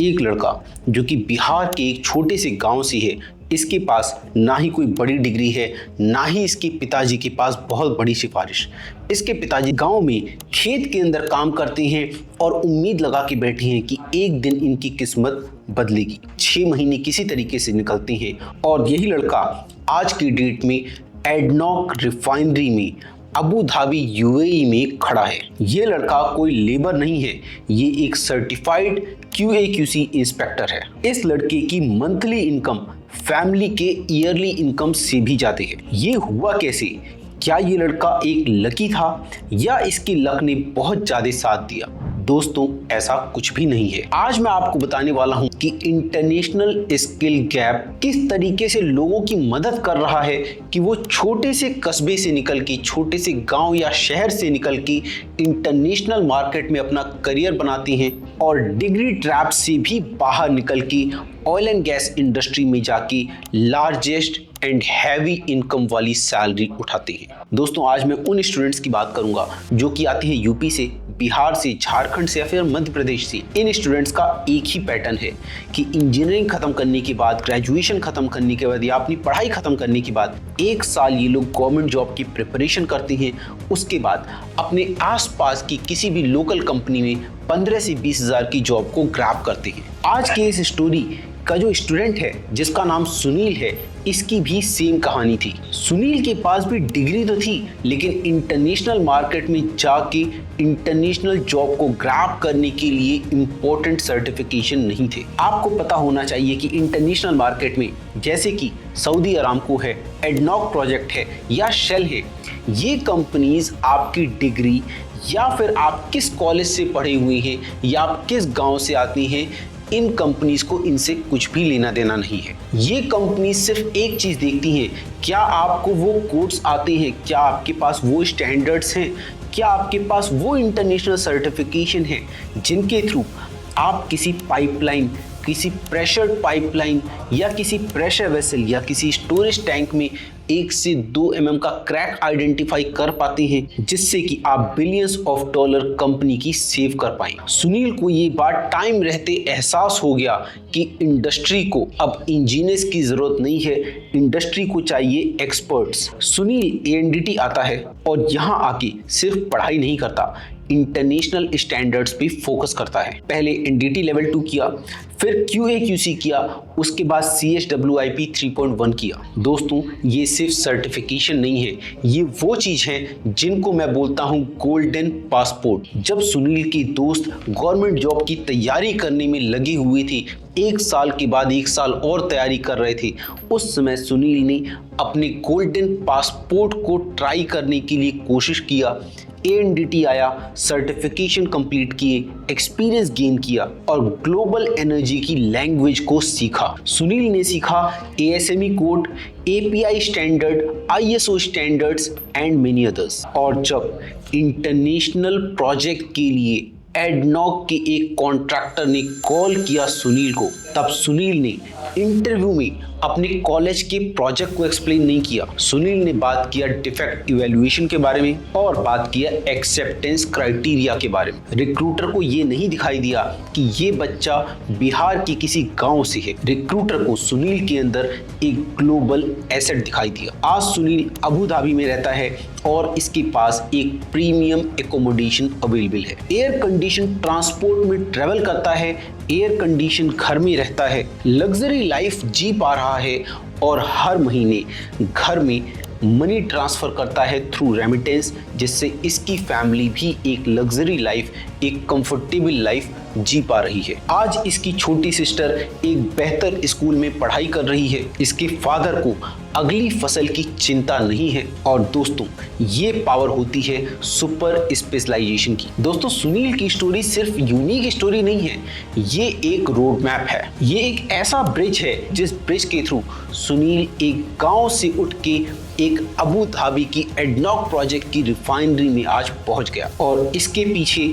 एक लड़का जो कि बिहार के एक छोटे से गांव से है, इसके पास ना ही कोई बड़ी डिग्री है, ना ही इसके पिताजी के पास बहुत बड़ी सिफारिश। इसके पिताजी गांव में खेत के अंदर काम करते हैं और उम्मीद लगा के बैठे हैं कि एक दिन इनकी किस्मत बदलेगी। 6 महीने किसी तरीके से निकलते हैं और यही लड़का आज की डेट में एडनॉक रिफाइनरी में अबू धाबी यूएई में खड़ा है। ये लड़का कोई लेबर नहीं है, ये एक सर्टिफाइड QA/QC इंस्पेक्टर है। इस लड़के की मंथली इनकम फैमिली के ईयरली इनकम से भी ज्यादा है। ये हुआ कैसे? क्या ये लड़का एक लकी था या इसकी लक ने बहुत ज्यादा साथ दिया? दोस्तों, ऐसा कुछ भी नहीं है। आज मैं आपको बताने वाला हूं कि इंटरनेशनल स्किल गैप किस तरीके से लोगों की मदद कर रहा है कि वो छोटे से कस्बे से निकल के, छोटे से गांव या शहर से निकल के इंटरनेशनल मार्केट में अपना करियर बनाते हैं और डिग्री ट्रैप से भी बाहर निकल के ऑयल एंड गैस इंडस्ट्री में जाके लार्जेस्ट एंड हैवी इनकम वाली सैलरी उठाते हैं। दोस्तों, आज मैं उन स्टूडेंट्स की बात करूंगा जो कि आते हैं यूपी से, बिहार से, झारखंड से या फिर मध्य प्रदेश से। इन स्टूडेंट्स का एक ही पैटर्न है कि इंजीनियरिंग खत्म करने के बाद, ग्रेजुएशन खत्म करने के बाद या अपनी पढ़ाई खत्म करने के बाद 1 साल ये लोग गवर्नमेंट जॉब की प्रिपरेशन करते हैं। उसके बाद अपने आसपास की किसी भी लोकल कंपनी में 15 से 20 हज़ार की जॉब को ग्रैब करते हैं। आज के इस स्टोरी का जो स्टूडेंट है जिसका नाम सुनील है, इसकी भी सेम कहानी थी। सुनील के पास भी डिग्री तो थी, लेकिन इंटरनेशनल मार्केट में जाके इंटरनेशनल जॉब को ग्रैब करने के लिए इंपॉर्टेंट सर्टिफिकेशन नहीं थे। आपको पता होना चाहिए कि इंटरनेशनल मार्केट में जैसे कि सऊदी अरामको है, एडनॉक प्रोजेक्ट है या शेल है, ये कंपनीज आपकी डिग्री या फिर आप किस कॉलेज से पढ़े हुए हैं या आप किस गांव से आती हैं, इन कंपनीज को इनसे कुछ भी लेना देना नहीं है। ये कंपनी सिर्फ एक चीज देखती हैं, क्या आपको वो कोड्स आते हैं, क्या आपके पास वो स्टैंडर्ड्स हैं, क्या आपके पास वो इंटरनेशनल सर्टिफिकेशन है जिनके थ्रू आप किसी पाइपलाइन, किसी प्रेशर पाइपलाइन या किसी प्रेशर वेसल या किसी स्टोरेज टैंक में 1 से 2 mm का क्रैक आइडेंटिफाई कर पाते हैं, जिससे कि आप बिलियंस ऑफ डॉलर कंपनी की सेव कर पाए। सुनील को ये बात टाइम रहते एहसास हो गया कि इंडस्ट्री को अब इंजीनियर्स की जरूरत नहीं है, इंडस्ट्री को चाहिए एक्सपर्ट्स। सुनील ANDT आता है और यहाँ आके सिर्फ पढ़ाई नहीं करता, इंटरनेशनल स्टैंडर्ड्स पे फोकस करता है। पहले NDT लेवल 2 किया, फिर QA/QC किया, उसके बाद CHWIP 3.1 किया। दोस्तों, ये सिर्फ सर्टिफिकेशन नहीं है, ये वो चीज है जिनको मैं बोलता हूँ गोल्डन पासपोर्ट। जब सुनील के दोस्त गवर्नमेंट जॉब की तैयारी करने में लगे हुए थे, 1 साल के बाद 1 साल और तैयारी कर रहे थे, उस समय सुनील ने अपने गोल्डन पासपोर्ट को ट्राई करने के लिए कोशिश किया। ANDT आया, सर्टिफिकेशन कंप्लीट किए, एक्सपीरियंस गेन किया और ग्लोबल एनर्जी की लैंग्वेज को सीखा। सुनील ने सीखा ASME code, API standard, ISO standards and many others. और जब इंटरनेशनल प्रोजेक्ट के लिए एडनॉक के एक कॉन्ट्रैक्टर ने कॉल किया सुनील को, तब सुनील ने इंटरव्यू में अपने कॉलेज के प्रोजेक्ट को एक्सप्लेन नहीं किया। सुनील ने बात किया डिफेक्ट इवैल्यूएशन के बारे में और बात किया एक्सेप्टेंस क्राइटेरिया के बारे में। रिक्रूटर को ये नहीं दिखाई दिया कि ये बच्चा बिहार के किसी गांव से है। रिक्रूटर को सुनील के अंदर एक ग्लोबल एसेट दिखाई दिया। आज सुनील अबू धाबी में रहता है और इसके पास एक प्रीमियम एकोमोडेशन अवेलेबल है, एयर कंडीशन ट्रांसपोर्ट में ट्रेवल करता है, एयर कंडीशन घर में रहता है, लग्जरी लाइफ जी पा रहा है और हर महीने घर में मनी ट्रांसफर करता है थ्रू रेमिटेंस, जिससे इसकी फैमिली भी एक लग्जरी लाइफ, एक कंफर्टेबल लाइफ जी पा रही है। आज इसकी छोटी सिस्टर एक बेहतर स्कूल में पढ़ाई कर रही है। इसके फादर को अगली फसल की चिंता नहीं है। और दोस्तों, ये पावर होती है सुपर स्पेशलाइजेशन की। दोस्तों, सुनील की स्टोरी सिर्फ यूनिक स्टोरी नहीं है, ये एक रोड मैप है। ये एक ऐसा ब्रिज है जिस ब्रिज के थ्रू सुनील एक गांव से उठ के एक अबू धाबी की एडनॉक प्रोजेक्ट की रिफाइनरी में आज पहुंच गया। और इसके पीछे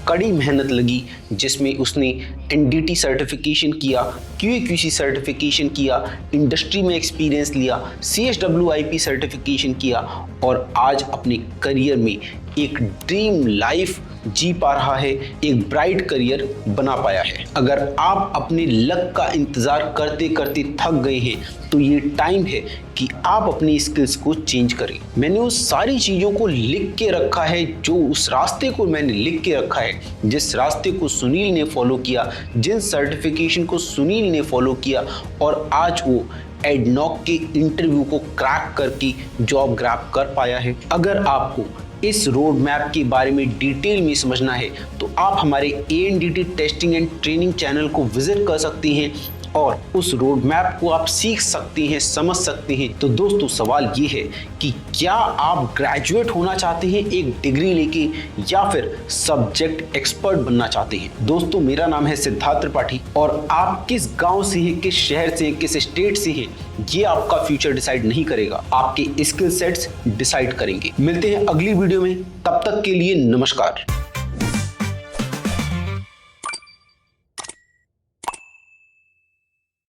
कड़ी मेहनत लगी, जिसमें उसने NDT सर्टिफिकेशन किया, QA/QC सर्टिफिकेशन किया, इंडस्ट्री में एक्सपीरियंस लिया, CHWIP सर्टिफिकेशन किया और आज अपने करियर में एक ड्रीम लाइफ जी पा रहा है, एक ब्राइट करियर बना पाया है। अगर आप अपने लक का इंतजार करते करते थक गए हैं तो ये टाइम है कि आप अपनी स्किल्स को चेंज करें। मैंने उस सारी चीज़ों को लिख के रखा है, जो उस रास्ते को मैंने लिख के रखा है, जिस रास्ते को सुनील ने फॉलो किया, जिन सर्टिफिकेशन को सुनील ने फॉलो किया और आज वो एडनॉक के इंटरव्यू को क्रैक करके जॉब ग्रैब कर पाया है। अगर आपको इस रोड मैप के बारे में डिटेल में समझना है तो आप हमारे ANDT testing and training channel को विजिट कर सकते हैं और उस रोड मैप को आप सीख सकते हैं, समझ सकते हैं। तो दोस्तों सवाल ये है कि क्या आप ग्रेजुएट होना चाहते हैं एक डिग्री लेके या फिर सब्जेक्ट एक्सपर्ट बनना चाहते हैं। दोस्तों मेरा नाम है सिद्धार्थ त्रिपाठी और आप किस गांव से हैं, किस शहर से हैं, किस स्टेट से हैं, ये आपका फ्यूचर डिसाइड नहीं करेगा, आपके स्किल सेट्स डिसाइड करेंगे। मिलते हैं अगली वीडियो में, तब तक के लिए नमस्कार।